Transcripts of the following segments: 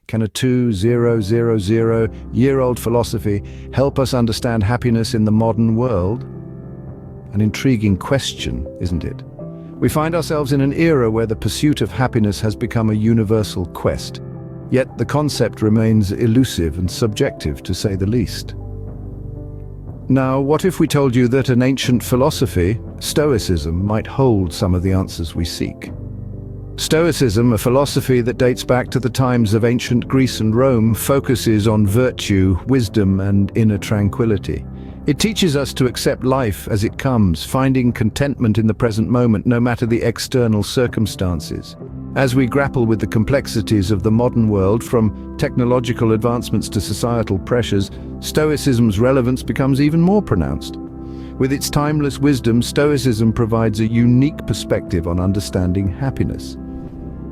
Can a 2000-year-old philosophy help us understand happiness in the modern world? An intriguing question, isn't it? We find ourselves in an era where the pursuit of happiness has become a universal quest, yet the concept remains elusive and subjective, to say the least. Now, what if we told you that an ancient philosophy, Stoicism, might hold some of the answers we seek? Stoicism, a philosophy that dates back to the times of ancient Greece and Rome, focuses on virtue, wisdom, and inner tranquility. It teaches us to accept life as it comes, finding contentment in the present moment, no matter the external circumstances. As we grapple with the complexities of the modern world, from technological advancements to societal pressures, Stoicism's relevance becomes even more pronounced. With its timeless wisdom, Stoicism provides a unique perspective on understanding happiness.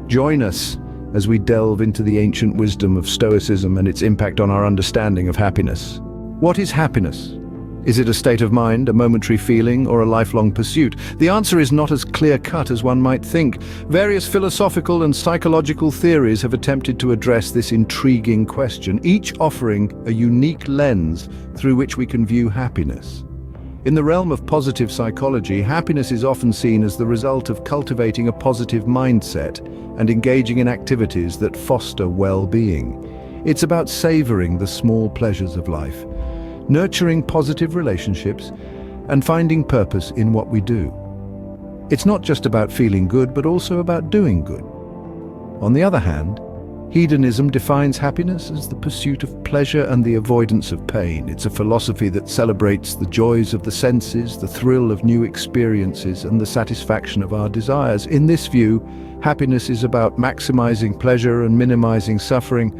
Join us as we delve into the ancient wisdom of Stoicism and its impact on our understanding of happiness. What is happiness? Is it a state of mind, a momentary feeling, or a lifelong pursuit? The answer is not as clear-cut as one might think. Various philosophical and psychological theories have attempted to address this intriguing question, each offering a unique lens through which we can view happiness. In the realm of positive psychology, happiness is often seen as the result of cultivating a positive mindset and engaging in activities that foster well-being. It's about savoring the small pleasures of life, nurturing positive relationships, and finding purpose in what we do. It's not just about feeling good, but also about doing good. On the other hand, hedonism defines happiness as the pursuit of pleasure and the avoidance of pain. It's a philosophy that celebrates the joys of the senses, the thrill of new experiences, and the satisfaction of our desires. In this view, happiness is about maximizing pleasure and minimizing suffering,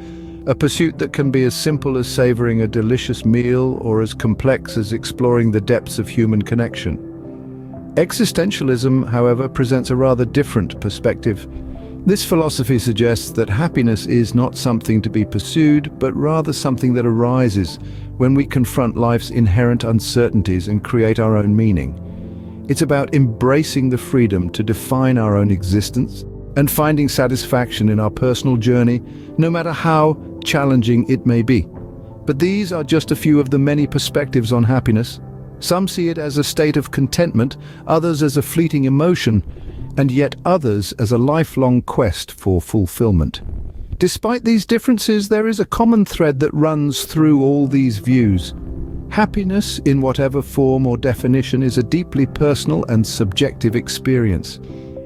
a pursuit that can be as simple as savoring a delicious meal or as complex as exploring the depths of human connection. Existentialism, however, presents a rather different perspective. This philosophy suggests that happiness is not something to be pursued, but rather something that arises when we confront life's inherent uncertainties and create our own meaning. It's about embracing the freedom to define our own existence and finding satisfaction in our personal journey, no matter how challenging it may be. But these are just a few of the many perspectives on happiness. Some see it as a state of contentment, others as a fleeting emotion, and yet others as a lifelong quest for fulfillment. Despite these differences, there is a common thread that runs through all these views. Happiness, in whatever form or definition, is a deeply personal and subjective experience.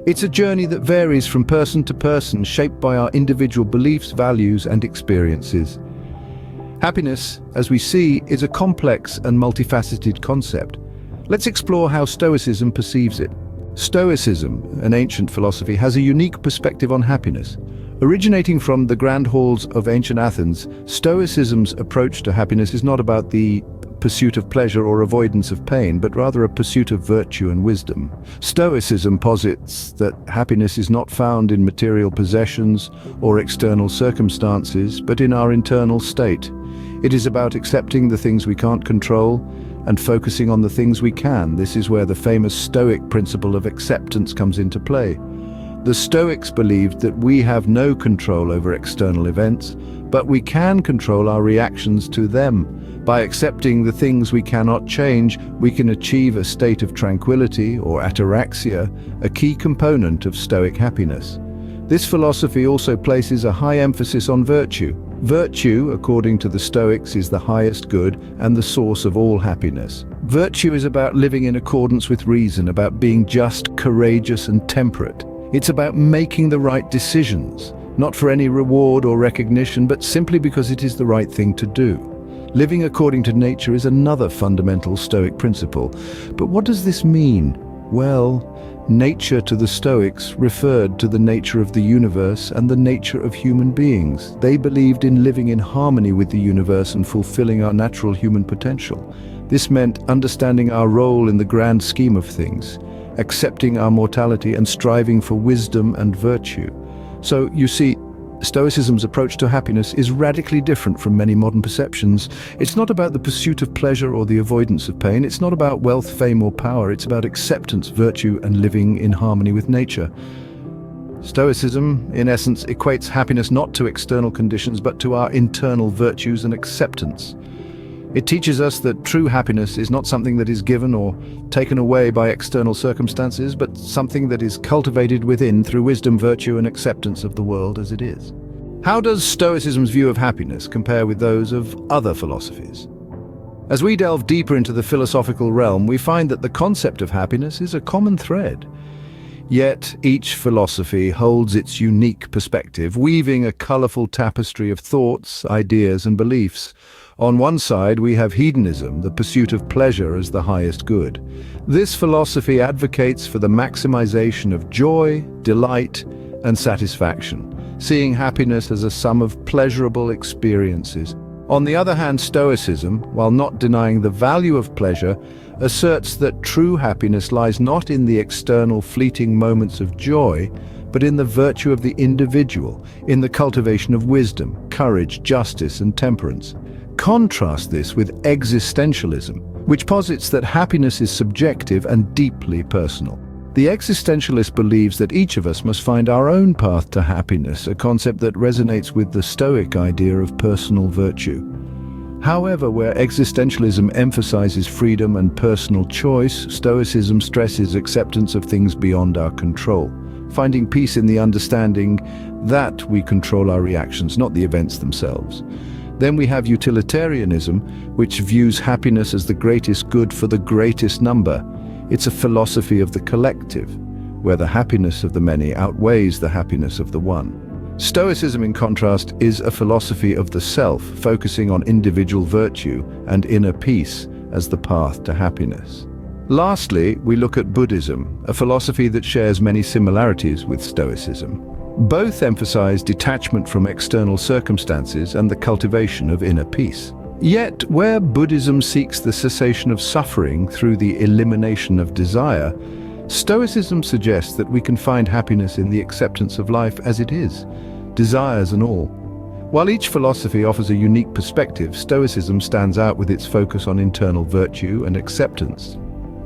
It's a journey that varies from person to person, shaped by our individual beliefs, values, and experiences. Happiness, as we see, is a complex and multifaceted concept. Let's explore how Stoicism perceives it. Stoicism, an ancient philosophy, has a unique perspective on happiness. Originating from the grand halls of ancient Athens, Stoicism's approach to happiness is not about the pursuit of pleasure or avoidance of pain, but rather a pursuit of virtue and wisdom. Stoicism posits that happiness is not found in material possessions or external circumstances, but in our internal state. It is about accepting the things we can't control and focusing on the things we can. This is where the famous Stoic principle of acceptance comes into play. The Stoics believed that we have no control over external events, but we can control our reactions to them. By accepting the things we cannot change, we can achieve a state of tranquility or ataraxia, a key component of Stoic happiness. This philosophy also places a high emphasis on virtue. Virtue, according to the Stoics, is the highest good and the source of all happiness. Virtue is about living in accordance with reason, about being just, courageous, and temperate. It's about making the right decisions, not for any reward or recognition, but simply because it is the right thing to do. Living according to nature is another fundamental Stoic principle. But what does this mean? Well, nature to the Stoics referred to the nature of the universe and the nature of human beings. They believed in living in harmony with the universe and fulfilling our natural human potential. This meant understanding our role in the grand scheme of things, accepting our mortality and striving for wisdom and virtue. So, you see, Stoicism's approach to happiness is radically different from many modern perceptions. It's not about the pursuit of pleasure or the avoidance of pain. It's not about wealth, fame, or power. It's about acceptance, virtue, and living in harmony with nature. Stoicism, in essence, equates happiness not to external conditions but to our internal virtues and acceptance. It teaches us that true happiness is not something that is given or taken away by external circumstances, but something that is cultivated within through wisdom, virtue, and acceptance of the world as it is. How does Stoicism's view of happiness compare with those of other philosophies? As we delve deeper into the philosophical realm, we find that the concept of happiness is a common thread. Yet each philosophy holds its unique perspective, weaving a colorful tapestry of thoughts, ideas, and beliefs. On one side, we have hedonism, the pursuit of pleasure as the highest good. This philosophy advocates for the maximization of joy, delight, and satisfaction, seeing happiness as a sum of pleasurable experiences. On the other hand, Stoicism, while not denying the value of pleasure, asserts that true happiness lies not in the external fleeting moments of joy, but in the virtue of the individual, in the cultivation of wisdom, courage, justice, and temperance. Contrast this with existentialism, which posits that happiness is subjective and deeply personal. The existentialist believes that each of us must find our own path to happiness, a concept that resonates with the Stoic idea of personal virtue. However, where existentialism emphasizes freedom and personal choice, Stoicism stresses acceptance of things beyond our control, finding peace in the understanding that we control our reactions, not the events themselves. Then we have utilitarianism, which views happiness as the greatest good for the greatest number. It's a philosophy of the collective, where the happiness of the many outweighs the happiness of the one. Stoicism, in contrast, is a philosophy of the self, focusing on individual virtue and inner peace as the path to happiness. Lastly, we look at Buddhism, a philosophy that shares many similarities with Stoicism. Both emphasize detachment from external circumstances and the cultivation of inner peace. Yet, where Buddhism seeks the cessation of suffering through the elimination of desire, Stoicism suggests that we can find happiness in the acceptance of life as it is, desires and all. While each philosophy offers a unique perspective, Stoicism stands out with its focus on internal virtue and acceptance.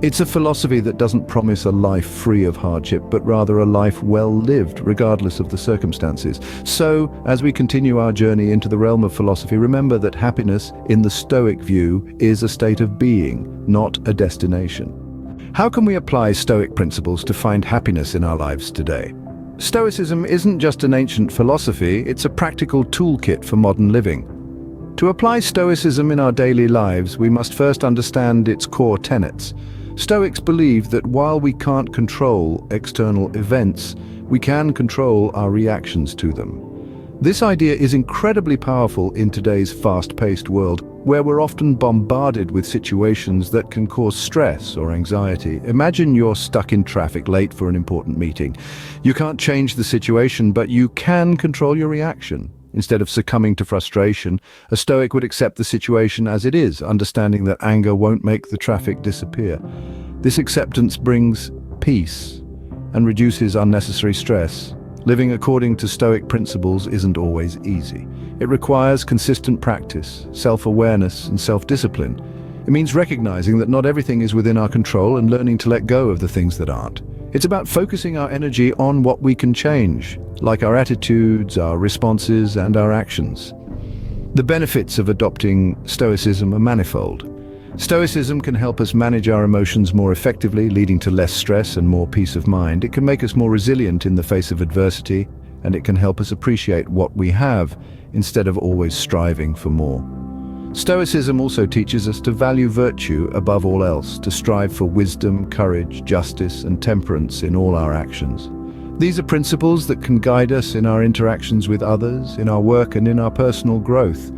It's a philosophy that doesn't promise a life free of hardship, but rather a life well lived, regardless of the circumstances. So, as we continue our journey into the realm of philosophy, remember that happiness, in the Stoic view, is a state of being, not a destination. How can we apply Stoic principles to find happiness in our lives today? Stoicism isn't just an ancient philosophy, it's a practical toolkit for modern living. To apply Stoicism in our daily lives, we must first understand its core tenets. Stoics believe that while we can't control external events, we can control our reactions to them. This idea is incredibly powerful in today's fast-paced world, where we're often bombarded with situations that can cause stress or anxiety. Imagine you're stuck in traffic late for an important meeting. You can't change the situation, but you can control your reaction. Instead of succumbing to frustration, a Stoic would accept the situation as it is, understanding that anger won't make the traffic disappear. This acceptance brings peace and reduces unnecessary stress. Living according to Stoic principles isn't always easy. It requires consistent practice, self-awareness, and self-discipline. It means recognizing that not everything is within our control and learning to let go of the things that aren't. It's about focusing our energy on what we can change, like our attitudes, our responses, and our actions. The benefits of adopting Stoicism are manifold. Stoicism can help us manage our emotions more effectively, leading to less stress and more peace of mind. It can make us more resilient in the face of adversity, and it can help us appreciate what we have instead of always striving for more. Stoicism also teaches us to value virtue above all else, to strive for wisdom, courage, justice, and temperance in all our actions. These are principles that can guide us in our interactions with others, in our work, and in our personal growth.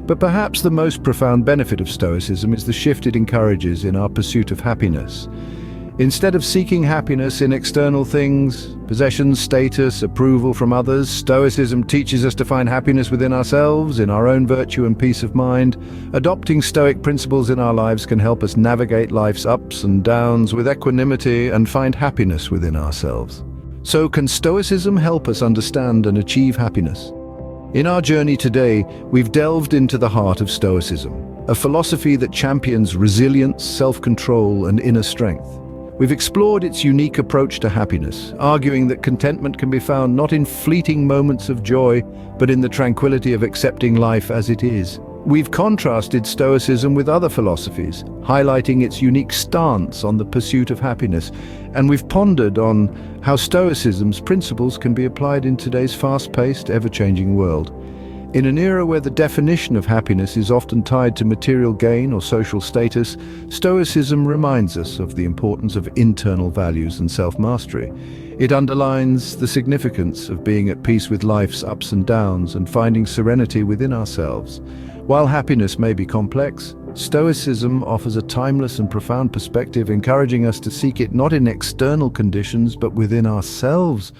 But perhaps the most profound benefit of Stoicism is the shift it encourages in our pursuit of happiness. Instead of seeking happiness in external things, possessions, status, approval from others, Stoicism teaches us to find happiness within ourselves, in our own virtue and peace of mind. Adopting Stoic principles in our lives can help us navigate life's ups and downs with equanimity and find happiness within ourselves. So, can Stoicism help us understand and achieve happiness? In our journey today, we've delved into the heart of Stoicism, a philosophy that champions resilience, self-control, and inner strength. We've explored its unique approach to happiness, arguing that contentment can be found not in fleeting moments of joy, but in the tranquility of accepting life as it is. We've contrasted Stoicism with other philosophies, highlighting its unique stance on the pursuit of happiness, and we've pondered on how Stoicism's principles can be applied in today's fast-paced, ever-changing world. In an era where the definition of happiness is often tied to material gain or social status, Stoicism reminds us of the importance of internal values and self-mastery. It underlines the significance of being at peace with life's ups and downs and finding serenity within ourselves. While happiness may be complex, Stoicism offers a timeless and profound perspective, encouraging us to seek it not in external conditions but within ourselves.